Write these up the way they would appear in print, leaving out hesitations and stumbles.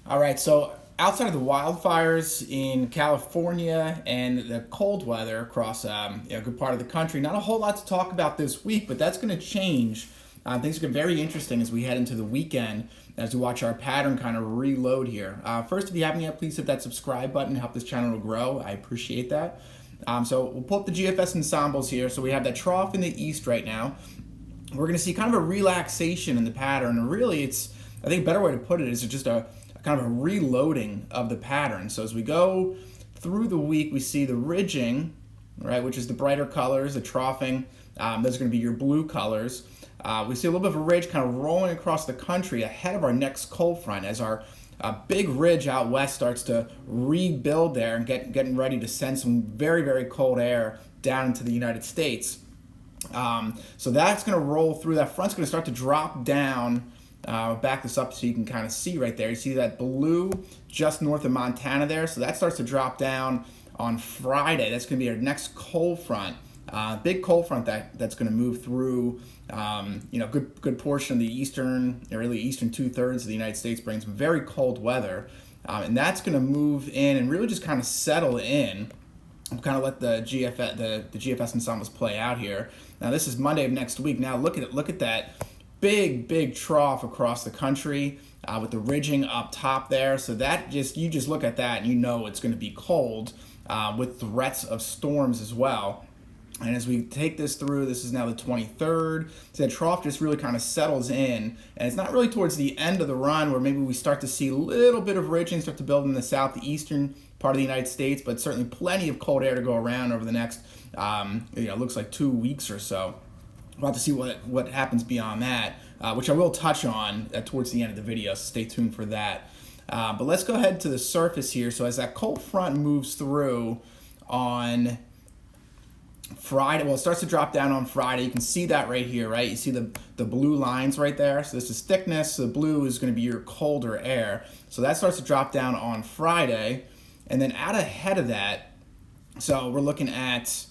All right, so outside of the wildfires in California and the cold weather across a good part of the country, not a whole lot to talk about this week, but that's going to change. Things are going to get very interesting as we head into the weekend, as we watch our pattern kind of reload here. First, if you haven't yet, please hit that subscribe button to help this channel to grow. I appreciate that. So we'll pull up the GFS ensembles here. So we have that trough in the east right now. We're going to see kind of a relaxation in the pattern. And really, I think a better way to put it is just a kind of a reloading of the pattern. So as we go through the week, we see the ridging, right, which is the brighter colors, the troughing. Those are going to be your blue colors. We see a little bit of a ridge kind of rolling across the country ahead of our next cold front as our big ridge out west starts to rebuild there and getting ready to send some very, very cold air down into the United States. So that's going to roll through. That front's going to start to drop down. Back this up so you can kind of see right there. You see that blue just north of Montana there. So that starts to drop down on Friday. That's going to be our next cold front. Big cold front that's going to move through, good portion of the eastern 2/3 of the United States, brings some very cold weather. And that's going to move in and really just kind of settle in. We'll kind of let the GFS ensembles play out here. Now this is Monday of next week. Now look at that big trough across the country with the ridging up top there. So that you just look at that and you know it's going to be cold with threats of storms as well. And as we take this through, this is now the 23rd. So that trough just really kind of settles in. And it's not really towards the end of the run where maybe we start to see a little bit of ridging start to build in the southeastern part of the United States, but certainly plenty of cold air to go around over the next, looks like 2 weeks or so. We'll have to see what happens beyond that, which I will touch on towards the end of the video, so stay tuned for that. But let's go ahead to the surface here. So as that cold front moves through on Friday, well, it starts to drop down on Friday. You can see that right here, right? You see the blue lines right there. So this is thickness. The blue is going to be your colder air. So that starts to drop down on Friday. And then out ahead of that, so we're looking at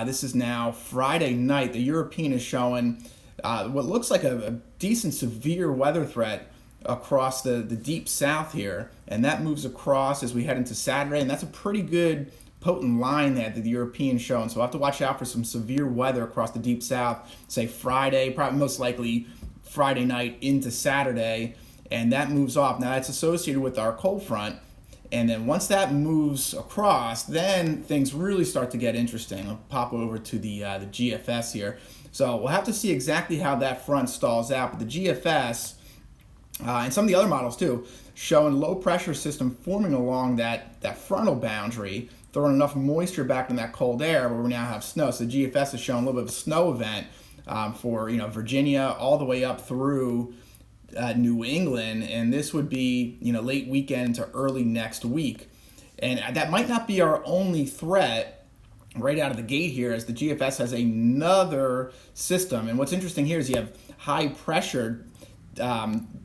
this is now Friday night. The European is showing what looks like a decent severe weather threat across the deep south here. And that moves across as we head into Saturday. And that's a pretty good potent line there that the European is showing. So we'll have to watch out for some severe weather across the deep south, say Friday, probably most likely Friday night into Saturday. And that moves off. Now that's associated with our cold front. And then once that moves across, then things really start to get interesting. I'll pop over to the GFS here. So we'll have to see exactly how that front stalls out. But the GFS, and some of the other models too, showing low pressure system forming along that frontal boundary, throwing enough moisture back in that cold air where we now have snow. So the GFS is showing a little bit of a snow event for Virginia all the way up through New England, and this would be late weekend to early next week. And that might not be our only threat right out of the gate here, as the GFS has another system. And what's interesting here is you have high pressure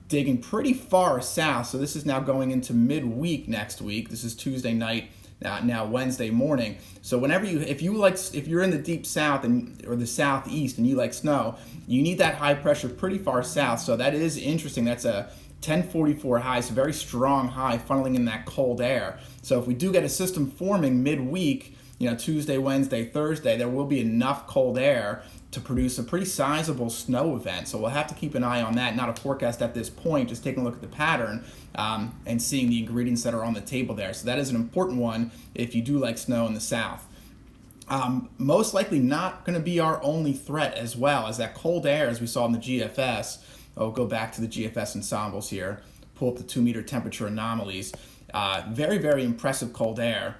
digging pretty far south. So this is now going into midweek next week. This is Tuesday night, now Wednesday morning. So if you're in the deep south or the southeast and you like snow, you need that high pressure pretty far south. So that is interesting. That's a 1044 high, so very strong high funneling in that cold air. So if we do get a system forming midweek, Tuesday, Wednesday, Thursday, there will be enough cold air to produce a pretty sizable snow event. So we'll have to keep an eye on that. Not a forecast at this point, just taking a look at the pattern and seeing the ingredients that are on the table there. So that is an important one if you do like snow in the south. Most likely not going to be our only threat as well, as that cold air, as we saw in the GFS. I'll go back to the GFS ensembles here, pull up the 2-meter temperature anomalies. Very, very impressive cold air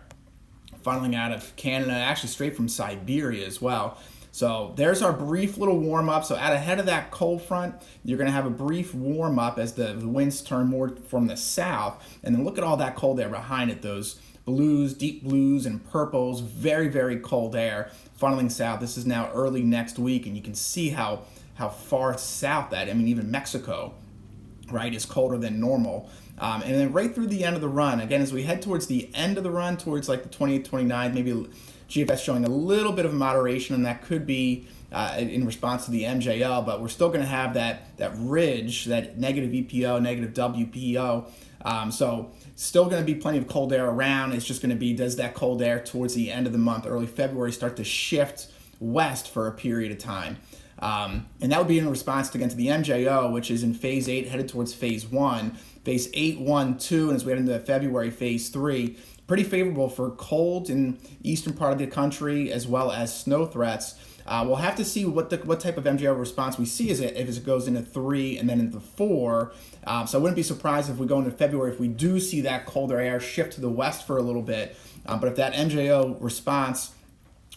funneling out of Canada, actually straight from Siberia as well. So there's our brief little warm-up. So out ahead of that cold front, you're going to have a brief warm-up as the winds turn more from the south. And then look at all that cold air behind it, those blues, deep blues and purples, very, very cold air funneling south. This is now early next week, and you can see how far south that, even Mexico, right, is colder than normal. And then right through the end of the run, again, as we head towards the end of the run, towards like the 28th, 29th, maybe GFS showing a little bit of moderation, and that could be in response to the MJO, but we're still going to have that ridge, that negative EPO, negative WPO. So still going to be plenty of cold air around. It's just going to be, does that cold air towards the end of the month, early February, start to shift west for a period of time? And that would be in response to, again, to the MJO, which is in phase 8, headed towards phase 1. Phase 8, 1, 2, and as we head into February, phase 3. Pretty favorable for cold in eastern part of the country, as well as snow threats. We'll have to see what type of MJO response we see if it goes into 3 and then into 4. So I wouldn't be surprised if we go into February if we do see that colder air shift to the west for a little bit. But if that MJO response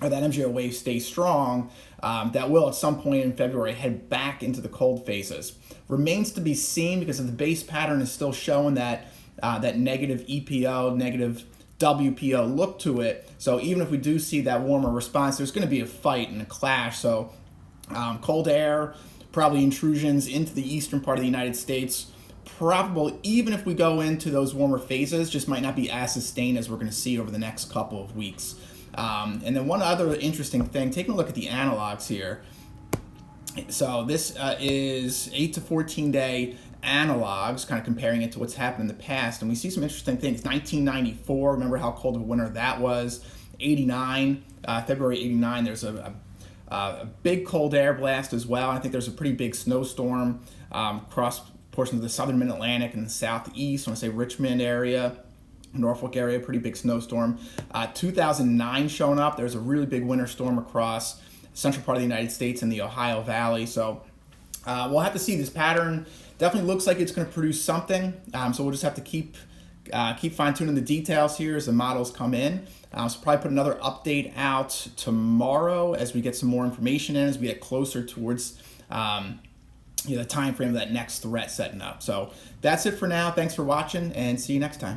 or that MJO wave stays strong, that will at some point in February head back into the cold phases. Remains to be seen because the base pattern is still showing that negative EPO, negative WPO look to it. So even if we do see that warmer response, there's going to be a fight and a clash. So cold air, probably intrusions into the eastern part of the United States, probable even if we go into those warmer phases, just might not be as sustained as we're going to see over the next couple of weeks. And then one other interesting thing, taking a look at the analogs here. So this is 8 to 14 day analogs, kind of comparing it to what's happened in the past. And we see some interesting things. 1994, remember how cold of a winter that was. 89, February 89, there's a big cold air blast as well. I think there's a pretty big snowstorm across portions of the southern mid-Atlantic and the southeast. I want to say Richmond area, Norfolk area, pretty big snowstorm. 2009 showing up. There's a really big winter storm across the central part of the United States and the Ohio Valley. So we'll have to see. This pattern definitely looks like it's going to produce something. So we'll just have to keep fine-tuning the details here as the models come in. So probably put another update out tomorrow as we get some more information in, as we get closer towards the time frame of that next threat setting up. So that's it for now. Thanks for watching, and see you next time.